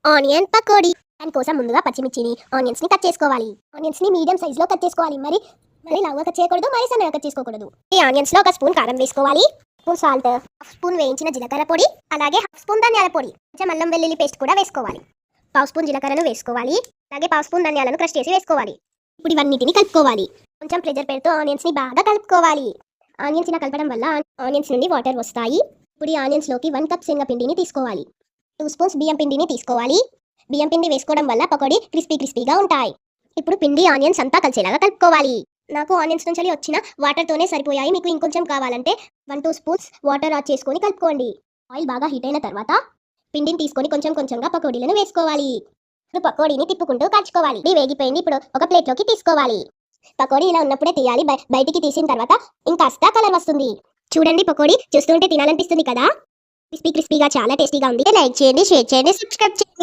Onion pakodi. దానికోసం ముందుగా పచ్చిమిర్చిని, ఆనియన్స్‌ని కట్ చేసుకోవాలి. ఆనియన్స్‌ని మీడియం సైజ్‌లో కట్ చేసుకోవాలి. మరి లావుగా కట్ చేయకూడదు, మరి సన్నగా కట్ చేసుకోకూడదు. ఈ ఆనియన్స్‌లో ఒక స్పూన్ కారం వేసుకోవాలి, స్పూన్ సాల్ట్, హాఫ్ స్పూన్ వేయించిన జీలకర్ర పొడి, అలాగే హాఫ్ స్పూన్ ధనియాల పొడి, కొంచెం అల్లం వెల్లుల్లి పేస్ట్ కూడా వేసుకోవాలి. పావు స్పూన్ జీలకర్రను వేసుకోవాలి, అలాగే పావు స్పూన్ ధనియాలను క్రష్ చేసి వేసుకోవాలి. ఇప్పుడు ఇవన్నిటిని కలుపుకోవాలి. కొంచెం ప్రెజర్ పెడుతూ ఆనియన్స్‌ని బాగా కలుపుకోవాలి. ఆనియన్స్ ఇలా కలపడం వల్ల ఆనియన్స్ నుండి వాటర్ వస్తాయి. ఇప్పుడు ఈ ఆనియన్స్‌లోకి 1 కప్ శనగపిండిని తీసుకోవాలి. 2 స్పూన్స్ బియ్యం పిండిని తీసుకోవాలి. బియ్యం పిండి వేసుకోవడం వల్ల పకోడీ క్రిస్పీగా ఉంటాయి. ఇప్పుడు పిండి ఆనియన్స్ అంతా కలిసేలాగా కలుపుకోవాలి. నాకు ఆనియన్స్ నుంచి వచ్చిన వాటర్తోనే సరిపోయాయి. మీకు ఇంకొంచెం కావాలంటే 1-2 స్పూన్స్ వాటర్ యాడ్ చేసుకొని కలుపుకోండి. ఆయిల్ బాగా హీట్ అయిన తర్వాత పిండిని తీసుకొని కొంచెం కొంచెంగా పకోడీలను వేసుకోవాలి. ఇప్పుడు పకోడీని తిప్పుకుంటూ కాల్చుకోవాలి. ఇది వేగిపోయింది. ఇప్పుడు ఒక ప్లేట్లోకి తీసుకోవాలి. పకోడీ ఇలా ఉన్నప్పుడే తీయాలి. బయటికి తీసిన తర్వాత ఇంకాస్త కలర్ వస్తుంది. చూడండి, పకోడీ చూస్తుంటే తినాలనిపిస్తుంది కదా. క్రిస్పీగా చాలా టేస్టీగా ఉంది. లైక్ చేయండి, షేర్ చేయండి, సబ్స్క్రైబ్ చేయండి.